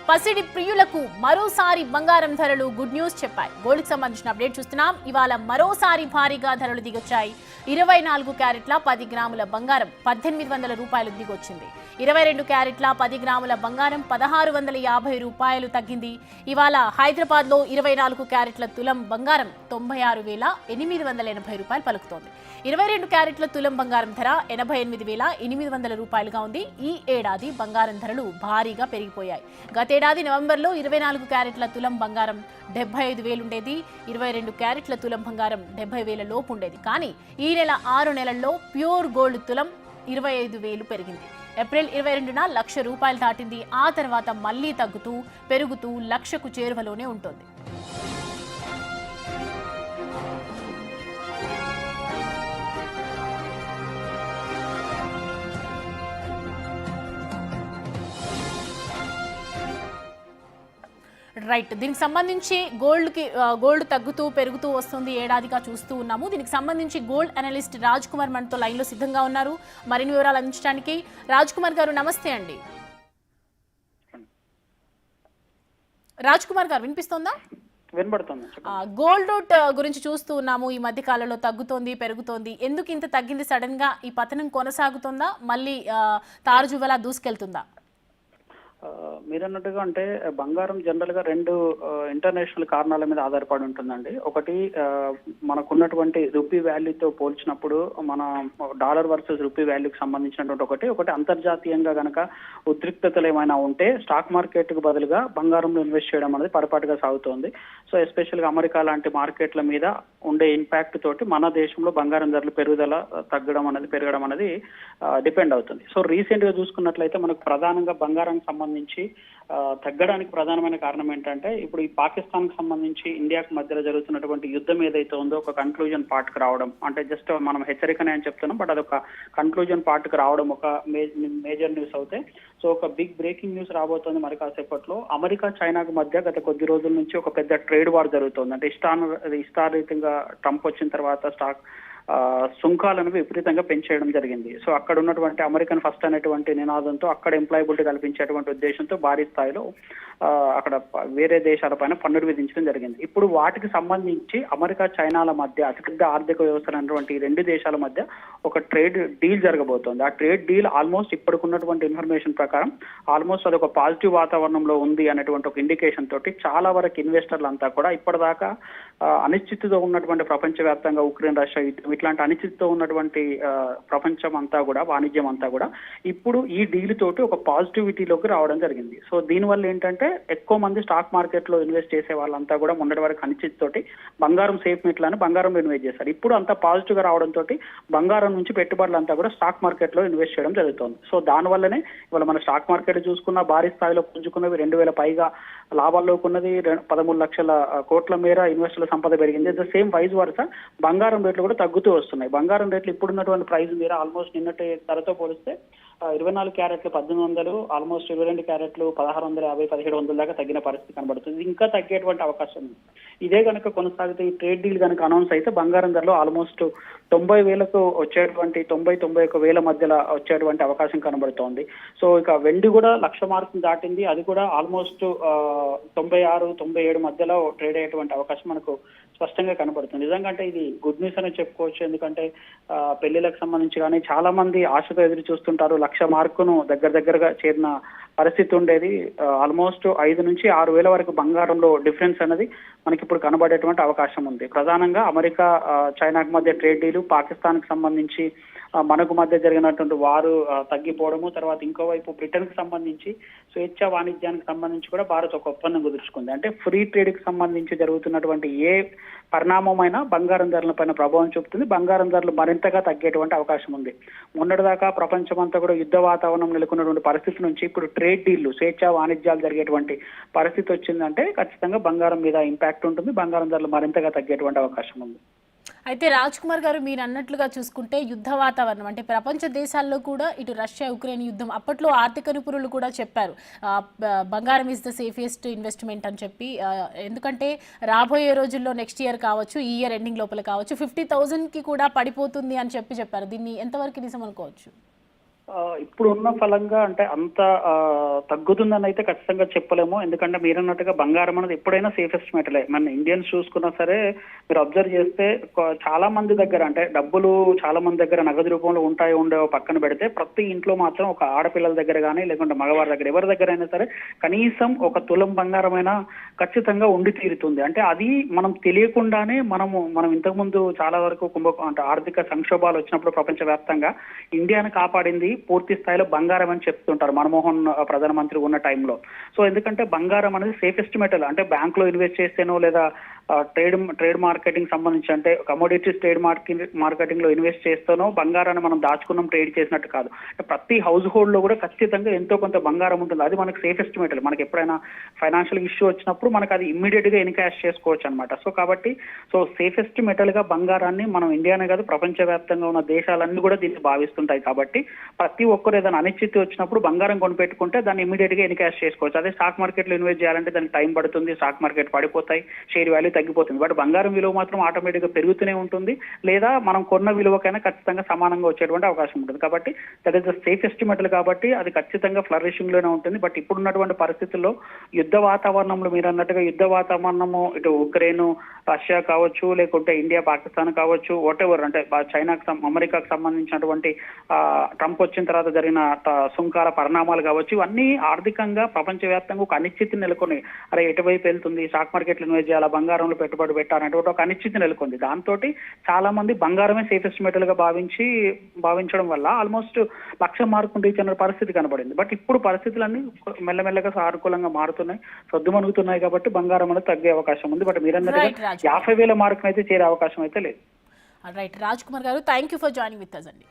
పసిడి ప్రియులకు మరోసారి బంగారం ధరలు గుడ్ న్యూస్ చెప్పాయి. గోల్డ్కి సంబంధించిన అప్డేట్ చూస్తున్నాం. ఇవాళ మరోసారి భారీగా ధరలు దిగొచ్చాయి. 24 క్యారెట్ల 10 గ్రాముల బంగారం 1800 రూపాయలు దిగొచ్చింది. 22 క్యారెట్ల 10 గ్రాముల బంగారం 1650 రూపాయలు తగ్గింది. ఇవాళ హైదరాబాద్ లో 24 క్యారెట్ల తులం బంగారం 96,880 రూపాయలు పలుకుతోంది. 22 క్యారెట్ల తులం బంగారం ధర 88,800 రూపాయలుగా ఉంది. ఈ ఏడాది బంగారం ధరలు భారీగా పెరిగిపోయాయి. గతేడాది నవంబర్లో 24 క్యారెట్ల తులం బంగారం 75,000 ఉండేది. 22 క్యారెట్ల తులం బంగారం 70,000 లోపు ఉండేది. కానీ ఈ నెల 6 నెలల్లో ప్యూర్ గోల్డ్ తులం 25,000 పెరిగింది. ఏప్రిల్ 22న 1,00,000 రూపాయలు దాటింది. ఆ తర్వాత మళ్లీ తగ్గుతూ పెరుగుతూ 1,00,000కు చేరువలోనే ఉంటుంది. రైట్, దీనికి సంబంధించి గోల్డ్ తగ్గుతూ పెరుగుతూ వస్తుంది, ఏడాదిగా చూస్తూ ఉన్నాము. దీనికి సంబంధించి గోల్డ్ అనలిస్ట్ రాజ్ కుమార్ మనతో లైన్ లో సిద్ధంగా ఉన్నారు మరిన్ని వివరాలు అందించడానికి. రాజ్ కుమార్ గారు నమస్తే అండి. రాజ్ కుమార్ గారు వినిపిస్తోందా? గోల్డ్ రూట్ గురించి చూస్తూ ఉన్నాము. ఈ మధ్య కాలంలో తగ్గుతోంది పెరుగుతోంది, ఎందుకు ఇంత తగ్గింది? సడన్ గా ఈ పతనం కొనసాగుతుందా, మళ్ళీ తారుజువలా దూసుకెళ్తుందా? మీరన్నట్టుగా అంటే బంగారం జనరల్ గా రెండు ఇంటర్నేషనల్ కారణాల మీద ఆధారపడి ఉంటుందండి. ఒకటి మనకున్నటువంటి రూపీ వాల్యూతో పోల్చినప్పుడు మన డాలర్ వర్సెస్ రూపీ వాల్యూకి సంబంధించినటువంటి ఒకటి అంతర్జాతీయంగా గనక ఉద్రిక్తతలు ఏమైనా ఉంటే స్టాక్ మార్కెట్ కు బదులుగా బంగారంలో ఇన్వెస్ట్ చేయడం అనేది పరిపాటుగా సాగుతోంది. సో ఎస్పెషల్ గా అమెరికా లాంటి మార్కెట్ల మీద ఉండే ఇంపాక్ట్ తోటి మన దేశంలో బంగారం ధరలు పెరగడం అనేది డిపెండ్ అవుతుంది. సో రీసెంట్ గా చూసుకున్నట్లయితే మనకు ప్రధానంగా బంగారానికి సంబంధించి తగ్గడానికి ప్రధానమైన కారణం ఏంటంటే ఇప్పుడు ఈ పాకిస్తాన్ కు సంబంధించి ఇండియాకు మధ్యలో జరుగుతున్నటువంటి యుద్ధం ఏదైతే ఉందో ఒక కన్క్లూజన్ పార్ట్ కు రావడం, అంటే జస్ట్ మనం హెచ్చరికనే అని చెప్తున్నాం, బట్ అదొక కన్క్లూజన్ పార్ట్ కు రావడం ఒక మేజర్ న్యూస్ అవుతే. సో ఒక బిగ్ బ్రేకింగ్ న్యూస్ రాబోతోంది మరి కాసేపట్లో. అమెరికా చైనాకు మధ్య గత కొద్ది రోజుల నుంచి ఒక పెద్ద ట్రేడ్ వార్ జరుగుతోంది. అంటే ఇష్టారీతంగా ట్రంప్ వచ్చిన తర్వాత సుంకాలను విపరీతంగా పెంచేయడం జరిగింది. సో అక్కడ ఉన్నటువంటి అమెరికన్ ఫస్ట్ అనేటువంటి నినాదంతో అక్కడ ఎంప్లాయబిలిటీ కల్పించేటువంటి ఉద్దేశంతో భారీ స్థాయిలో అక్కడ వేరే దేశాలపైన పన్నులు విధించడం జరిగింది. ఇప్పుడు వాటికి సంబంధించి అమెరికా చైనాల మధ్య అతిపెద్ద ఆర్థిక వ్యవస్థలు అనేటువంటి ఈ రెండు దేశాల మధ్య ఒక ట్రేడ్ డీల్ జరగబోతోంది. ఆ ట్రేడ్ డీల్ ఆల్మోస్ట్ ఇప్పటికున్నటువంటి ఇన్ఫర్మేషన్ ప్రకారం ఆల్మోస్ట్ అది ఒక పాజిటివ్ వాతావరణంలో ఉంది అనేటువంటి ఒక ఇండికేషన్ తోటి చాలా వరకు ఇన్వెస్టర్లు అంతా కూడా ఇప్పటిదాకా అనిశ్చితితో ఉన్నటువంటి ప్రపంచవ్యాప్తంగా ఉక్రెయిన్ రష్యా ఇట్లాంటి అనిశ్చితితో ఉన్నటువంటి ప్రపంచం అంతా కూడా వాణిజ్యం అంతా కూడా ఇప్పుడు ఈ డీల్ తోటి ఒక పాజిటివిటీలోకి రావడం జరిగింది. సో దీనివల్ల ఏంటంటే ఎక్కువ మంది స్టాక్ మార్కెట్ లో ఇన్వెస్ట్ చేసే వాళ్ళంతా కూడా మొన్నటి వరకు అనిశ్చితితోటి బంగారం సేఫ్ మీట్లని బంగారంలో ఇన్వెస్ట్ చేశారు. ఇప్పుడు అంతా పాజిటివ్ గా రావడంతో బంగారం నుంచి పెట్టుబడులంతా కూడా స్టాక్ మార్కెట్ లో ఇన్వెస్ట్ చేయడం జరుగుతుంది. సో దానివల్లనే ఇవాళ మన స్టాక్ మార్కెట్ చూసుకున్న భారీ స్థాయిలో పుంజుకున్నవి 2,000 పైగా లాభాల్లోకి ఉన్నది, 13 లక్షల కోట్ల మేర ఇన్వెస్టర్ల సంపద పెరిగింది. ద సేమ్ వైజ్ వరుస బంగారం రేట్లు కూడా తగ్గుతూ వస్తున్నాయి. బంగారం రేట్లు ఇప్పుడున్నటువంటి ప్రైస్ మీద ఆల్మోస్ట్ నిన్నటి ధరతో పోలిస్తే 24 క్యారెట్లు 1,800, ఆల్మోస్ట్ 22 క్యారెట్లు 1,650, 1,700 దాకా తగ్గిన పరిస్థితి కనబడుతుంది. ఇంకా తగ్గేటువంటి అవకాశం ఉంది. ఇదే కనుక కొనసాగితే ఈ ట్రేడ్ డీల్ కనుక అనౌన్స్ అయితే బంగారం ధరలో ఆల్మోస్ట్ 90,000కు వచ్చేటువంటి 91,000 మధ్యలో వచ్చేటువంటి అవకాశం కనబడుతోంది. సో ఇక వెండి కూడా 1,00,000 మార్కును దాటింది. అది కూడా ఆల్మోస్ట్ 96, 97 మధ్యలో ట్రేడ్ అయ్యేటువంటి అవకాశం మనకు స్పష్టంగా కనబడుతుంది. నిజంగా అంటే ఇది గుడ్ న్యూస్ అని చెప్పుకోవచ్చు. ఎందుకంటే పెళ్లిలకు సంబంధించి కానీ చాలా మంది ఆశతో ఎదురు చూస్తుంటారు. 1,00,000 మార్కును దగ్గరగా చేరిన పరిస్థితి ఉండేది. ఆల్మోస్ట్ 5 నుంచి 6,000 వరకు బంగారంలో డిఫరెన్స్ అనేది మనకి ఇప్పుడు కనబడేటువంటి అవకాశం ఉంది. ప్రధానంగా అమెరికా చైనాకు మధ్య ట్రేడ్ డీలు, పాకిస్తాన్ కి సంబంధించి మనకు మధ్య జరిగినటువంటి వారు తగ్గిపోవడము, తర్వాత ఇంకోవైపు బ్రిటన్ కి సంబంధించి స్వేచ్ఛ వాణిజ్యానికి సంబంధించి కూడా భారత్ ఒక ఒప్పందం కుదుర్చుకుంది. అంటే ఫ్రీ ట్రేడ్ కి సంబంధించి జరుగుతున్నటువంటి ఏ పరిణామమైనా బంగారం ధరల పైన ప్రభావం చూపుతుంది. బంగారం ధరలు మరింతగా తగ్గేటువంటి అవకాశం ఉంది. మొన్నటిదాకా ప్రపంచం అంతా కూడా యుద్ధ వాతావరణం నెలకొన్నటువంటి పరిస్థితి నుంచి ఇప్పుడు ట్రేడ్ డీళ్లు, స్వేచ్ఛ వాణిజ్యాలు జరిగేటువంటి పరిస్థితి వచ్చిందంటే ఖచ్చితంగా బంగారం మీద ఇంపాక్ట్ ఉంటుంది. బంగారం ధరలు మరింతగా తగ్గేటువంటి అవకాశం ఉంది. అయితే రాజ్ కుమార్ గారు, మీరు అన్నట్లుగా చూసుకుంటే యుద్ధ వాతావరణం అంటే ప్రపంచ దేశాల్లో కూడా ఇటు రష్యా ఉక్రెయిన్ యుద్ధం, అప్పట్లో ఆర్థిక నిపుణులు కూడా చెప్పారు బంగారం ఈజ్ ద సేఫెస్ట్ ఇన్వెస్ట్మెంట్ అని చెప్పి. ఎందుకంటే రాబోయే రోజుల్లో నెక్స్ట్ ఇయర్ కావచ్చు, ఈ ఇయర్ ఎండింగ్ లోపల కావచ్చు 50,000కి కూడా పడిపోతుంది అని చెప్పారు. దీన్ని ఎంతవరకు నిజం అనుకోవచ్చు? ఇప్పుడు ఉన్న ఫలంగా అంటే అంత తగ్గుతుందని అయితే ఖచ్చితంగా చెప్పలేము. ఎందుకంటే మీరన్నట్టుగా బంగారం అనేది ఎప్పుడైనా సేఫెస్ట్ మెటలే. మన ఇండియన్స్ చూసుకున్నా సరే మీరు అబ్జర్వ్ చేస్తే చాలా మంది దగ్గర అంటే డబ్బులు చాలా మంది దగ్గర నగదు రూపంలో ఉండేవో పక్కన పెడితే ప్రతి ఇంట్లో మాత్రం ఒక ఆడపిల్లల దగ్గర కానీ లేకుంటే మగవారి దగ్గర ఎవరి దగ్గర అయినా సరే కనీసం ఒక తులం బంగారమైనా ఖచ్చితంగా ఉండి తీరుతుంది. అంటే అది మనం తెలియకుండానే మనం ఇంతకుముందు చాలా వరకు అంటే ఆర్థిక సంక్షోభాలు వచ్చినప్పుడు ప్రపంచవ్యాప్తంగా ఇండియాను కాపాడింది పూర్తి స్థాయిలో బంగారం అని చెప్తుంటారు మనమోహన్ ప్రధానమంత్రి ఉన్న టైంలో. సో ఎందుకంటే బంగారం అనేది సేఫెస్ట్ మెటల్. అంటే బ్యాంక్ లో ఇన్వెస్ట్ చేస్తేనో లేదా ట్రేడ్ మార్కెటింగ్ సంబంధించి అంటే కమోడిటీస్ ట్రేడ్ మార్కెటింగ్ లో ఇన్వెస్ట్ చేస్తేనో బంగారాన్ని మనం దాచుకున్నాం ట్రేడ్ చేసినట్టు కాదు. ప్రతి హౌస్ హోల్డ్ లో కూడా ఖచ్చితంగా ఎంతో కొంత బంగారం ఉంటుంది. అది మనకి సేఫెస్ట్ మెటల్. మనకి ఎప్పుడైనా ఫైనాన్షియల్ ఇష్యూ వచ్చినప్పుడు మనకు అది ఇమ్మీడియట్ గా ఎన్కాష్ చేసుకోవచ్చు అనమాట. సో కాబట్టి సేఫెస్ట్ మెటల్ గా బంగారాన్ని మనం ఇండియానే కాదు ప్రపంచవ్యాప్తంగా ఉన్న దేశాలన్నీ కూడా దీన్ని భావిస్తుంటాయి. కాబట్టి ప్రతి ఒక్కరు ఏదైనా అనిశ్చితి వచ్చినప్పుడు బంగారం కొనిపెట్టుకుంటే దాన్ని ఇమీడియట్ గా ఎన్కాష్ చేసుకోవచ్చు. అదే స్టాక్ మార్కెట్ లో ఇన్వెస్ట్ చేయాలంటే దానికి టైం పడుతుంది, స్టాక్ మార్కెట్ పడిపోతాయి, షేర్ వాల్యూ తగ్గిపోతుంది. బట్ బంగారం విలువ మాత్రం ఆటోమేటిక్ గా పెరుగుతూనే ఉంటుంది, లేదా మనం కొన్న విలువకైనా ఖచ్చితంగా సమానంగా వచ్చేటువంటి అవకాశం ఉంటుంది. కాబట్టి that is the safest metal. కాబట్టి అది ఖచ్చితంగా ఫ్లరిషింగ్ లోనే ఉంటుంది. బట్ ఇప్పుడున్నటువంటి పరిస్థితుల్లో యుద్ధ వాతావరణంలో మీరు అన్నట్టుగా యుద్ధ వాతావరణము ఇటు ఉక్రెయిన్ రష్యా కావచ్చు, లేకుంటే ఇండియా పాకిస్తాన్ కావచ్చు, వాట్ ఎవర్ అంటే అమెరికాకు సంబంధించినటువంటి ట్రంప్ వచ్చిన తర్వాత జరిగిన సుంకాల పరిణామాలు కావచ్చు, ఇవన్నీ ఆర్థికంగా ప్రపంచవ్యాప్తంగా ఒక అనిశ్చితి నెలకొని అరే ఎటువైపు వెళ్తుంది, స్టాక్ మార్కెట్లు ఇన్వెస్ట్ చేయాలా, బంగారంలో పెట్టుబడి పెట్టాలనేటువంటి ఒక అనిశ్చితి నెలకొంది. దాంతో చాలా మంది బంగారమే సేఫెస్ట్ మెటల్ గా భావించడం వల్ల ఆల్మోస్ట్ 1,00,000 మార్కు రీచ్ అనే పరిస్థితి కనబడింది. బట్ ఇప్పుడు పరిస్థితులన్నీ మెల్లమెల్లగా సానుకూలంగా మారుతున్నాయి, సర్దుమణుగుతున్నాయి. కాబట్టి బంగారం అనేది తగ్గే అవకాశం ఉంది. బట్ మీరన్నట్టుగా 50,000 మార్కును అయితే చేరే అవకాశం అయితే లేదు. రైట్ రాజ్ కుమార్ గారు, thank you for joining with us అండి.